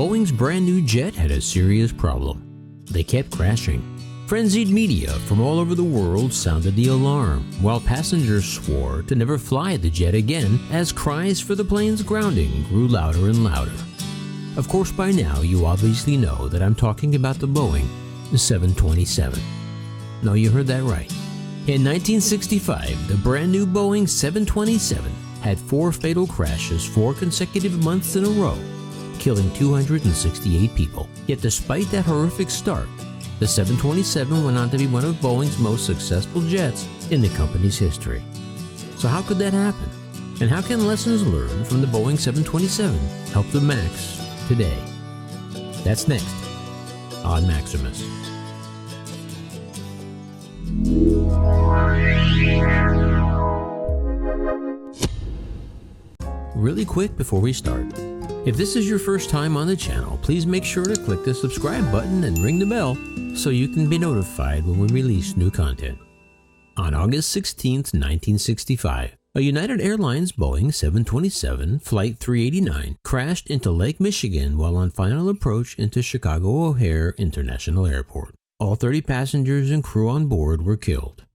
Boeing's brand new jet had a serious problem. They kept crashing. Frenzied media from all over the world sounded the alarm, while passengers swore to never fly the jet again as cries for the plane's grounding grew louder and louder. Of course, by now you obviously know that I'm talking about the Boeing 727. No, you heard that right. In 1965, the brand new Boeing 727 had 4 fatal crashes 4 consecutive months in a row, killing 268 people. Yet despite that horrific start, the 727 went on to be one of Boeing's most successful jets in the company's history. So how could that happen? And how can lessons learned from the Boeing 727 help the MAX today? That's next on Maximus. Really quick before we start, if this is your first time on the channel, please make sure to click the subscribe button and ring the bell so you can be notified when we release new content. On August 16, 1965, a United Airlines Boeing 727 Flight 389 crashed into Lake Michigan while on final approach into Chicago O'Hare International Airport. All 30 passengers and crew on board were killed.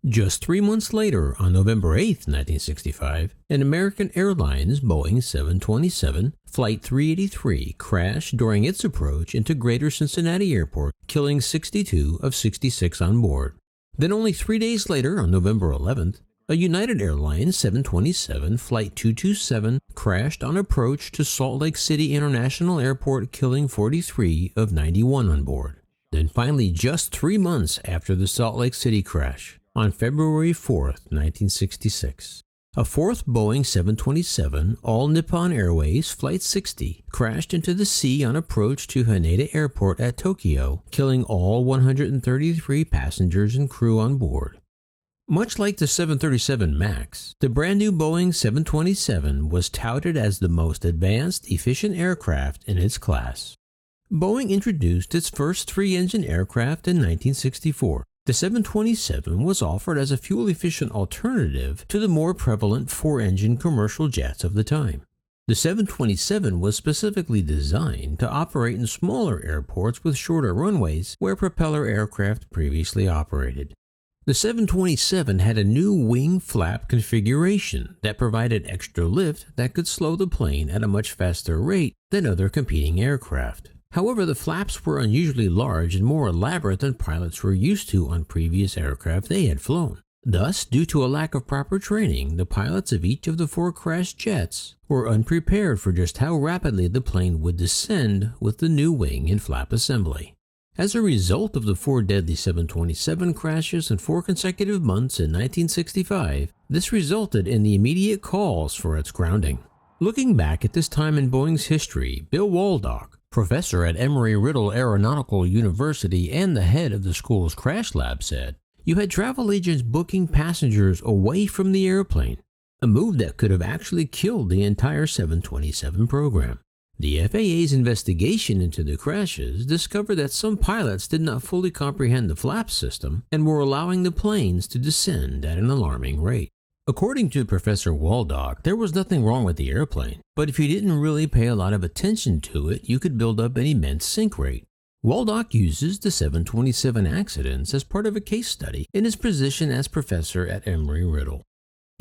Just 3 months later, on November 8, 1965, an American Airlines Boeing 727 Flight 383 crashed during its approach into Greater Cincinnati Airport, killing 62 of 66 on board. Then only 3 days later, on November 11th, a United Airlines 727 Flight 227 crashed on approach to Salt Lake City International Airport, killing 43 of 91 on board. Then finally, just 3 months after the Salt Lake City crash, on February 4, 1966, a 4th Boeing 727 All Nippon Airways Flight 60 crashed into the sea on approach to Haneda Airport at Tokyo, killing all 133 passengers and crew on board. Much like the 737 MAX, the brand new Boeing 727 was touted as the most advanced, efficient aircraft in its class. Boeing introduced its first 3-engine aircraft in 1964. The 727 was offered as a fuel-efficient alternative to the more prevalent 4-engine commercial jets of the time. The 727 was specifically designed to operate in smaller airports with shorter runways where propeller aircraft previously operated. The 727 had a new wing flap configuration that provided extra lift that could slow the plane at a much faster rate than other competing aircraft. However, the flaps were unusually large and more elaborate than pilots were used to on previous aircraft they had flown. Thus, due to a lack of proper training, the pilots of each of the 4 crashed jets were unprepared for just how rapidly the plane would descend with the new wing and flap assembly. As a result of the 4 deadly 727 crashes in 4 consecutive months in 1965, this resulted in the immediate calls for its grounding. Looking back at this time in Boeing's history, Bill Waldock, professor at Embry-Riddle Aeronautical University and the head of the school's crash lab, said, "You had travel agents booking passengers away from the airplane, a move that could have actually killed the entire 727 program." The FAA's investigation into the crashes discovered that some pilots did not fully comprehend the flap system and were allowing the planes to descend at an alarming rate. According to Professor Waldock, there was nothing wrong with the airplane, but if you didn't really pay a lot of attention to it, you could build up an immense sink rate. Waldock uses the 727 accidents as part of a case study in his position as professor at Embry-Riddle.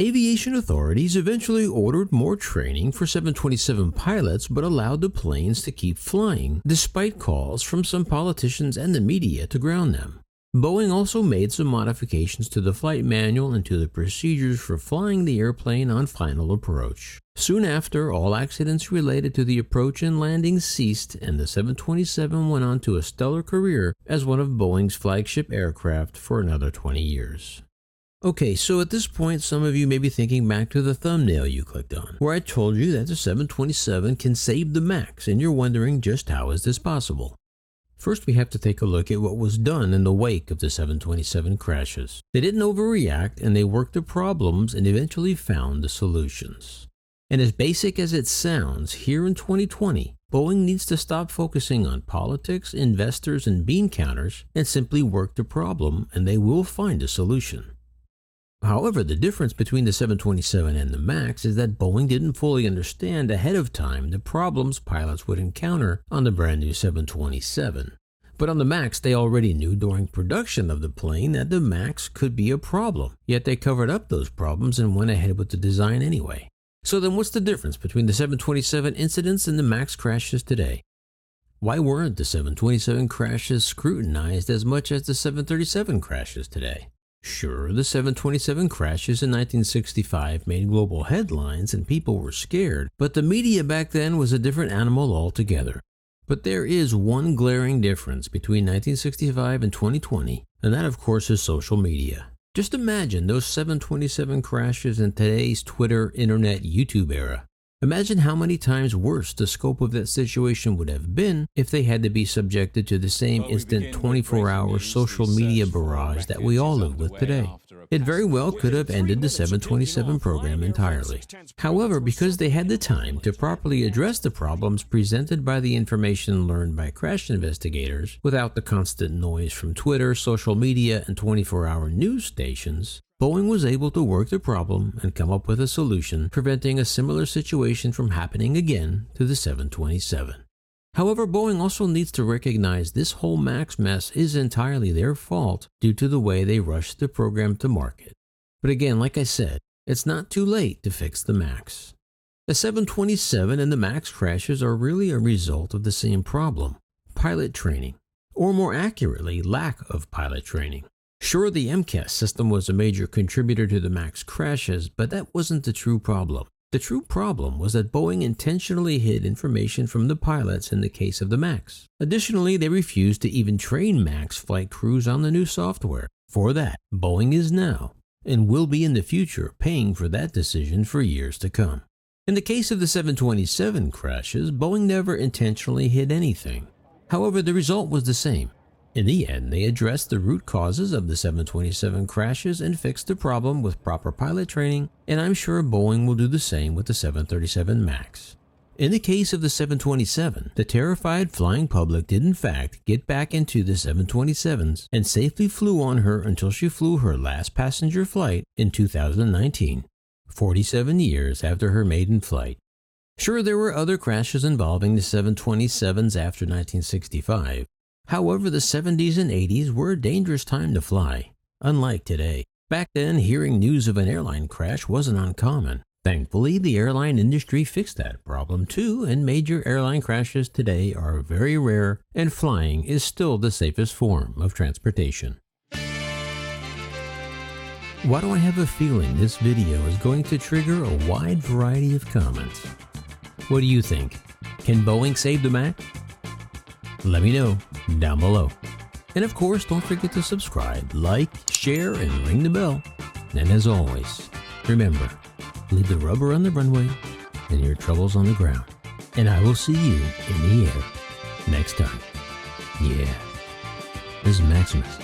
Aviation authorities eventually ordered more training for 727 pilots but allowed the planes to keep flying, despite calls from some politicians and the media to ground them. Boeing also made some modifications to the flight manual and to the procedures for flying the airplane on final approach. Soon after, all accidents related to the approach and landing ceased, and the 727 went on to a stellar career as one of Boeing's flagship aircraft for another 20 years. Okay, so at this point, some of you may be thinking back to the thumbnail you clicked on, where I told you that the 727 can save the MAX, and you're wondering just how is this possible? First, we have to take a look at what was done in the wake of the 727 crashes. They didn't overreact, and they worked the problems and eventually found the solutions. And as basic as it sounds, here in 2020, Boeing needs to stop focusing on politics, investors, and bean counters and simply work the problem, and they will find a solution. However, the difference between the 727 and the MAX is that Boeing didn't fully understand ahead of time the problems pilots would encounter on the brand new 727. But on the MAX, they already knew during production of the plane that the MAX could be a problem, yet they covered up those problems and went ahead with the design anyway. So then what's the difference between the 727 incidents and the MAX crashes today? Why weren't the 727 crashes scrutinized as much as the 737 crashes today? Sure, the 727 crashes in 1965 made global headlines and people were scared, but the media back then was a different animal altogether. But there is one glaring difference between 1965 and 2020, and that of course is social media. Just imagine those 727 crashes in today's Twitter, internet, YouTube era. Imagine how many times worse the scope of that situation would have been if they had to be subjected to the same instant 24-hour social media barrage that we all live with today. It very well could have ended the 727 program entirely. However, because they had the time to properly address the problems presented by the information learned by crash investigators, without the constant noise from Twitter, social media, and 24-hour news stations, Boeing was able to work the problem and come up with a solution preventing a similar situation from happening again to the 727. However, Boeing also needs to recognize this whole MAX mess is entirely their fault due to the way they rushed the program to market. But again, like I said, it's not too late to fix the MAX. The 727 and the MAX crashes are really a result of the same problem: pilot training, or more accurately, lack of pilot training. Sure, the MCAS system was a major contributor to the MAX crashes, but that wasn't the true problem. The true problem was that Boeing intentionally hid information from the pilots in the case of the MAX. Additionally, they refused to even train MAX flight crews on the new software. For that, Boeing is now, and will be in the future, paying for that decision for years to come. In the case of the 727 crashes, Boeing never intentionally hid anything. However, the result was the same. In the end, they addressed the root causes of the 727 crashes and fixed the problem with proper pilot training, and I'm sure Boeing will do the same with the 737 MAX. In the case of the 727, the terrified flying public did in fact get back into the 727s and safely flew on her until she flew her last passenger flight in 2019, 47 years after her maiden flight. Sure, there were other crashes involving the 727s after 1965. However, the 70s and 80s were a dangerous time to fly, unlike today. Back then, hearing news of an airline crash wasn't uncommon. Thankfully, the airline industry fixed that problem too, and major airline crashes today are very rare, and flying is still the safest form of transportation. Why do I have a feeling this video is going to trigger a wide variety of comments? What do you think? Can Boeing save the MAX? Let me know down below. And of course, don't forget to subscribe, like, share, and ring the bell. And as always, remember, leave the rubber on the runway and your troubles on the ground. And I will see you in the air next time. Yeah, this is Maximus.